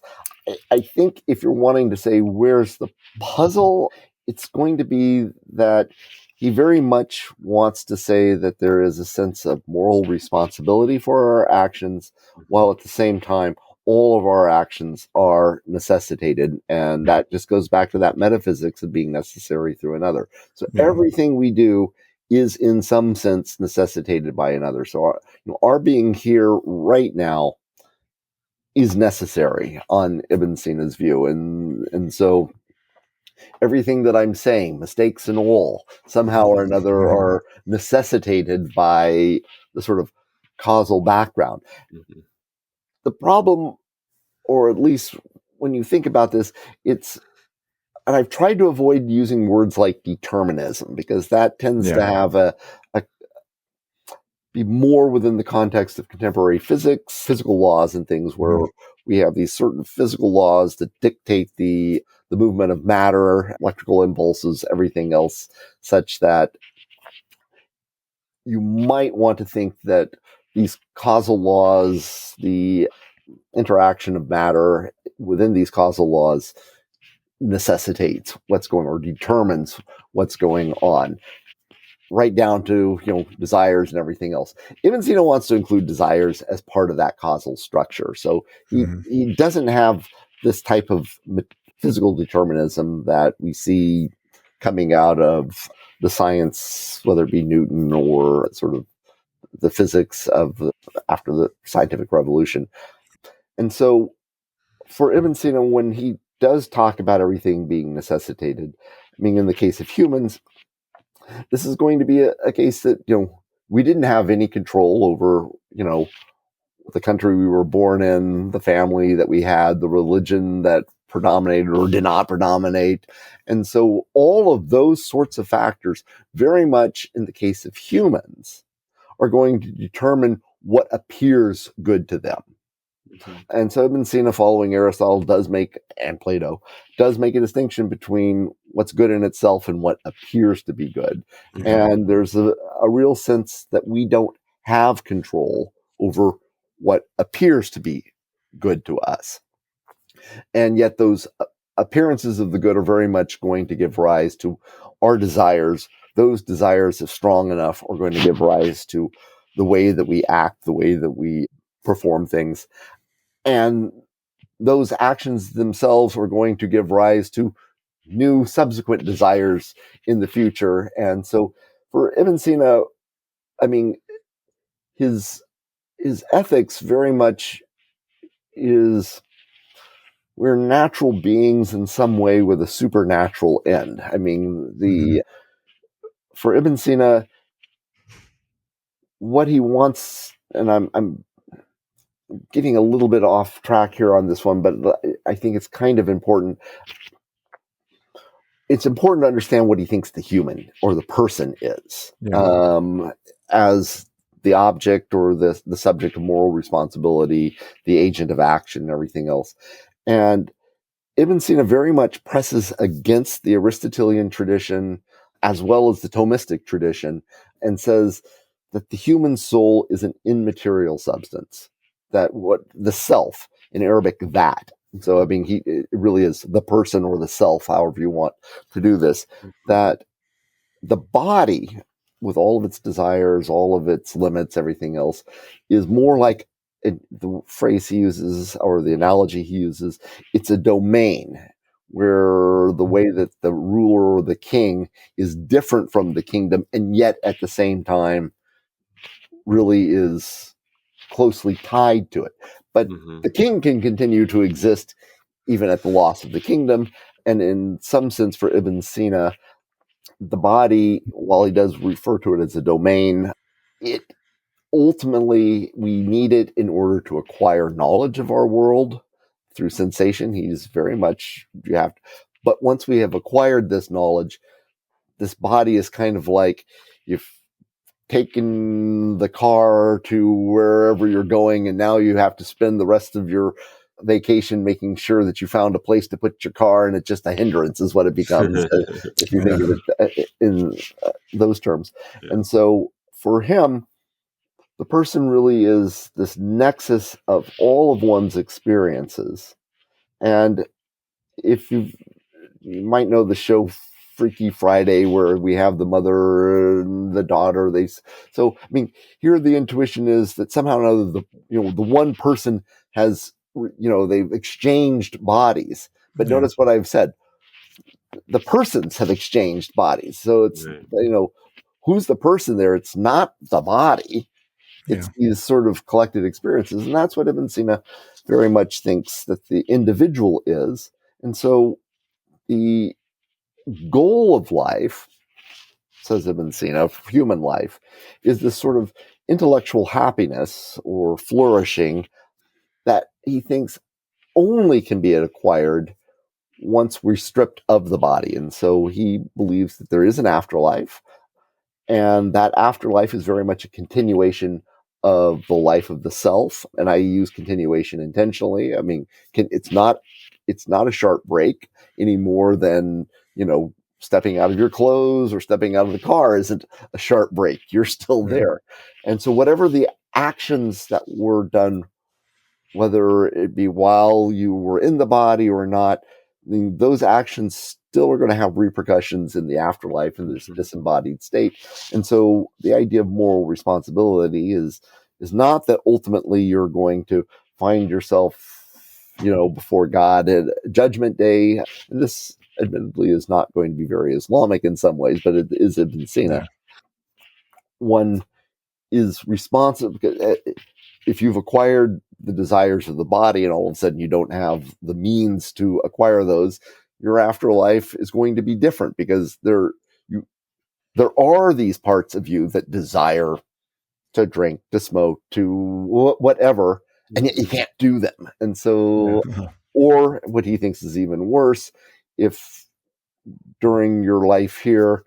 I think if you're wanting to say where's the puzzle, it's going to be that he very much wants to say that there is a sense of moral responsibility for our actions, while at the same time, all of our actions are necessitated. And that just goes back to that metaphysics of being necessary through another. So everything we do is in some sense necessitated by another. So our being here right now is necessary on Ibn Sina's view. And so everything that I'm saying, mistakes and all, somehow or another are necessitated by the sort of causal background. The problem, or at least when you think about this, and I've tried to avoid using words like determinism, because that tends to have be more within the context of contemporary physics, physical laws and things, where we have these certain physical laws that dictate the movement of matter, electrical impulses, everything else, such that you might want to think that these causal laws, the interaction of matter within these causal laws, necessitates what's going or determines what's going on, right down to desires and everything else. Ibn Sina wants to include desires as part of that causal structure. So he doesn't have this type of physical determinism that we see coming out of the science, whether it be Newton or sort of the physics of after the scientific revolution. And so for Ibn Sina, when he does talk about everything being necessitated, in the case of humans, this is going to be a case that, we didn't have any control over, the country we were born in, the family that we had, the religion that predominated or did not predominate. And so all of those sorts of factors, very much in the case of humans, are going to determine what appears good to them. And so Ibn Sina, following Aristotle, and Plato, does make a distinction between what's good in itself and what appears to be good. And there's a real sense that we don't have control over what appears to be good to us. And yet those appearances of the good are very much going to give rise to our desires. Those desires, if strong enough, are going to give rise to the way that we act, the way that we perform things. And those actions themselves are going to give rise to new subsequent desires in the future. And so for Ibn Sina, I mean, his ethics very much is we're natural beings in some way with a supernatural end. I mean, for Ibn Sina, what he wants, and I'm getting a little bit off track here on this one, but I think it's kind of important. It's important to understand what he thinks the human or the person is, as the object or the subject of moral responsibility, the agent of action, and everything else. And Ibn Sina very much presses against the Aristotelian tradition as well as the Thomistic tradition and says that the human soul is an immaterial substance, that what the self, in Arabic, that. So, I mean, it really is the person or the self, however you want to do this, that the body, with all of its desires, all of its limits, everything else, is more like the phrase he uses or the analogy he uses, it's a domain where the way that the ruler or the king is different from the kingdom and yet at the same time really is closely tied to it. But the king can continue to exist even at the loss of the kingdom. And in some sense, for Ibn Sina, the body, while he does refer to it as a domain, it ultimately, we need it in order to acquire knowledge of our world through sensation. He's very much, but once we have acquired this knowledge, this body is kind of like you've taken the car to wherever you're going, and now you have to spend the rest of your vacation making sure that you found a place to put your car, and it's just a hindrance is what it becomes if you think of it in those terms. Yeah. And so for him, the person really is this nexus of all of one's experiences. And if you might know the show Freaky Friday, where we have the mother and the daughter, so I mean, here the intuition is that somehow or another, the one person has, they've exchanged bodies. But notice what I've said, the persons have exchanged bodies. So it's, who's the person there? It's not the body. It's these sort of collected experiences. And that's what Ibn Sina very much thinks that the individual is. And so the goal of life, says Ibn Sina, of human life, is this sort of intellectual happiness or flourishing that he thinks only can be acquired once we're stripped of the body. And so he believes that there is an afterlife, and that afterlife is very much a continuation of the life of the self. And I use continuation intentionally. I mean, it's not a sharp break any more than, stepping out of your clothes or stepping out of the car isn't a sharp break. You're still there. And so whatever the actions that were done, whether it be while you were in the body or not, I mean, those actions still are going to have repercussions in the afterlife in this disembodied state. And so the idea of moral responsibility is not that ultimately you're going to find yourself, before God at Judgment Day. And this admittedly is not going to be very Islamic in some ways, but it is Ibn Sina. Yeah. One is responsible because if you've acquired the desires of the body and all of a sudden you don't have the means to acquire those, your afterlife is going to be different because there are these parts of you that desire to drink, to smoke, to whatever, and yet you can't do them. And so, or what he thinks is even worse, if during your life here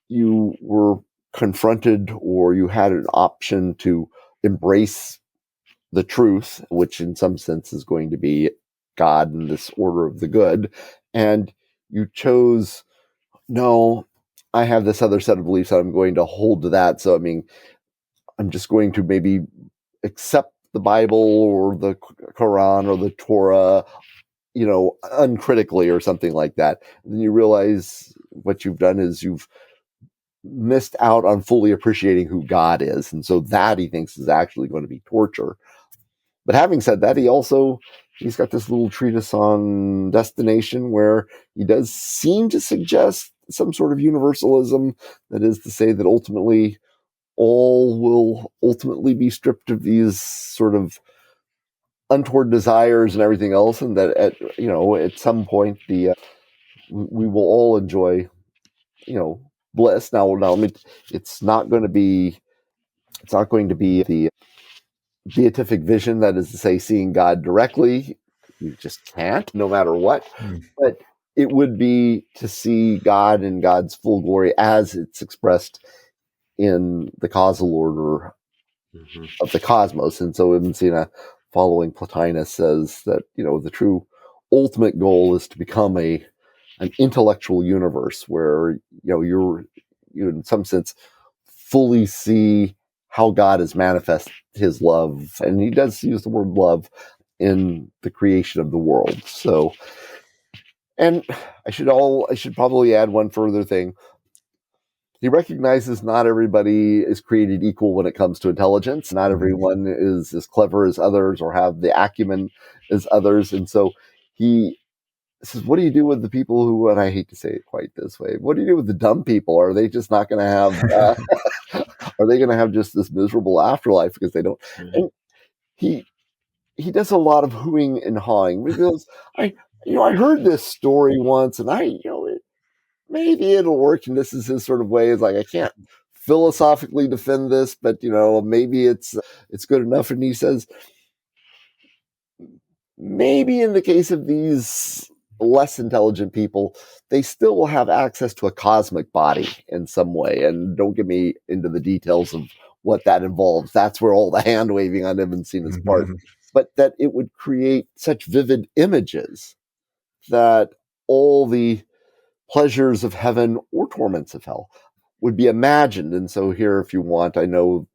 you were confronted or you had an option to embrace the truth, which in some sense is going to be God and this order of the good, and you chose, no, I have this other set of beliefs that I'm going to hold to that. So, I mean, I'm just going to maybe accept the Bible or the Quran or the Torah uncritically or something like that. And then you realize what you've done is you've missed out on fully appreciating who God is. And so that he thinks is actually going to be torture. But having said that, he's got this little treatise on destination where he does seem to suggest some sort of universalism. That is to say that ultimately all will ultimately be stripped of these sort of untoward desires and everything else. And that at some point we will all enjoy, bliss. Now, it's not going to be the beatific vision, that is to say, seeing God directly. You just can't, no matter what. But it would be to see God in God's full glory as it's expressed in the causal order of the cosmos. And so Ibn Sina, following Plotinus, says that the true ultimate goal is to become an intellectual universe where you in some sense fully see how God has manifested his love. And he does use the word love in the creation of the world. So, and I should probably add one further thing. He recognizes not everybody is created equal when it comes to intelligence. Not everyone is as clever as others or have the acumen as others. And so he says, what do you do with the people who, and I hate to say it quite this way, what do you do with the dumb people? Are they just not going to have, are they going to have just this miserable afterlife because they don't? And he does a lot of hooing and hawing because I heard this story once and maybe it'll work. And this is his sort of way. It's like, I can't philosophically defend this, but maybe it's good enough. And he says, maybe in the case of these less intelligent people, they still will have access to a cosmic body in some way. And don't get me into the details of what that involves. That's where all the hand waving on Ibn Sina's part. But that it would create such vivid images that all the pleasures of heaven or torments of hell would be imagined. And so here, if you want, I know,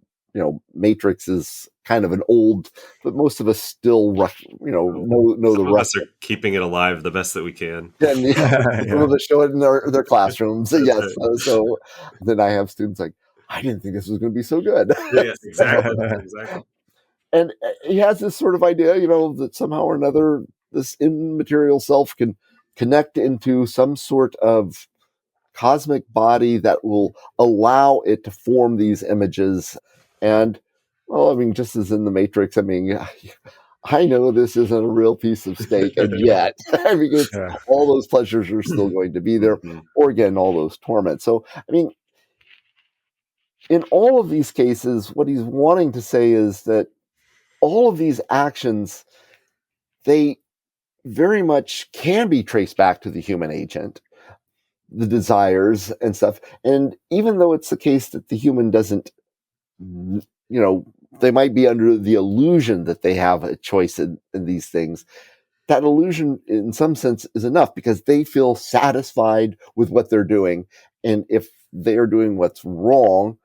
Matrix is kind of an old, but most of us still, know the Some of rough. us are keeping it alive the best that we can. And some of us show it in their classrooms. Yes. Right. So then I have students like, I didn't think this was going to be so good. Yeah, exactly. And he has this sort of idea, that somehow or another, this immaterial self can connect into some sort of cosmic body that will allow it to form these images. And, well, just as in the Matrix, I know this isn't a real piece of steak, and yet, all those pleasures are still going to be there, or again, all those torments. So, in all of these cases, what he's wanting to say is that all of these actions, they very much can be traced back to the human agent, the desires and stuff. And even though it's the case that the human doesn't, they might be under the illusion that they have a choice in these things, that illusion in some sense is enough because they feel satisfied with what they're doing. And if they are doing what's wrong,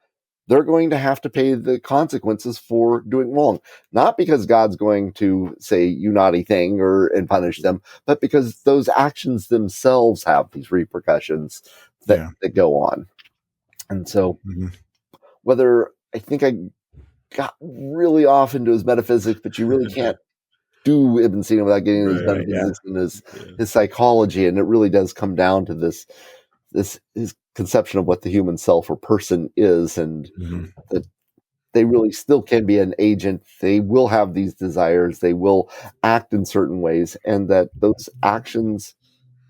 they're going to have to pay the consequences for doing wrong. Not because God's going to say, you naughty thing, and punish them, but because those actions themselves have these repercussions that go on. And so whether I think I got really off into his metaphysics, but you really can't do Ibn Sina without getting into his metaphysics and his psychology. And it really does come down to this his conception of what the human self or person is, and that they really still can be an agent. They will have these desires. They will act in certain ways, and that those actions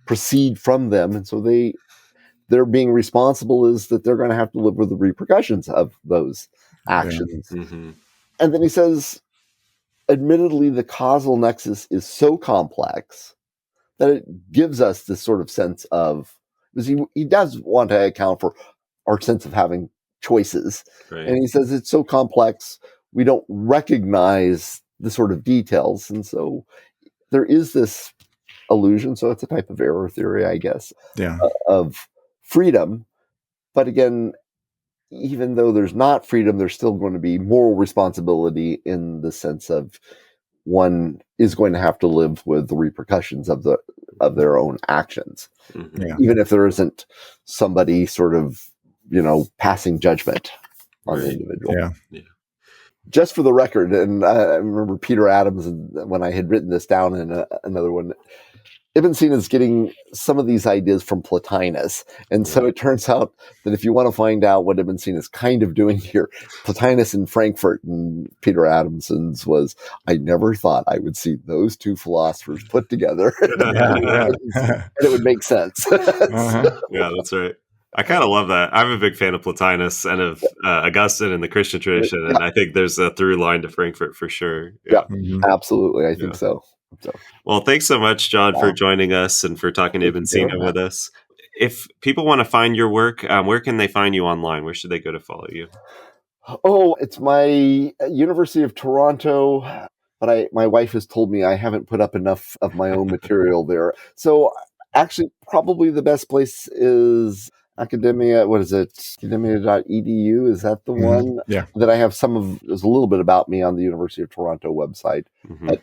proceed from them. And so they're being responsible is that they're going to have to live with the repercussions of those actions. And then he says, admittedly, the causal nexus is so complex that it gives us this sort of sense of, because he does want to account for our sense of having choices. Right. And he says it's so complex, we don't recognize the sort of details. And so there is this illusion. So it's a type of error theory, I guess, of freedom. But again, even though there's not freedom, there's still going to be moral responsibility in the sense of one is going to have to live with the repercussions of their own actions, even if there isn't somebody sort of, passing judgment on the individual. Yeah. Just for the record, and I remember Peter Adams, when I had written this down in another one, Ibn Sina is getting some of these ideas from Plotinus. And so it turns out that if you want to find out what Ibn Sina is kind of doing here, Plotinus in Frankfurt and Peter Adamson's was, I never thought I would see those two philosophers put together. And it would make sense. Yeah, that's right. I kind of love that. I'm a big fan of Plotinus and of Augustine and the Christian tradition, and I think there's a through line to Frankfurt for sure. Yeah, absolutely. I think so. Well, thanks so much, Jon, for joining us and for talking to Ibn Sina with us. If people want to find your work, where can they find you online? Where should they go to follow you? Oh, it's my University of Toronto, but my wife has told me I haven't put up enough of my own material there. So actually, probably the best place is Academia. What is it? Academia.edu. Is that the one? Yeah. That I have there's a little bit about me on the University of Toronto website. But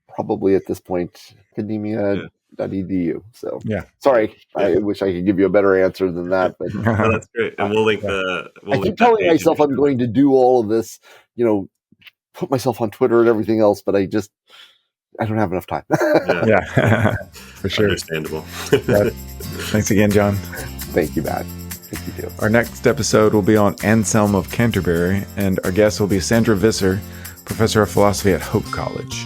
probably at this point, academia.edu. So, sorry, I wish I could give you a better answer than that. But no, that's great. And we'll link I keep telling myself I'm going to do all of this, put myself on Twitter and everything else, but I don't have enough time. For sure. Understandable. Thanks again, Jon. Thank you, Matt. Thank you, too. Our next episode will be on Anselm of Canterbury, and our guest will be Sandra Visser, professor of philosophy at Hope College.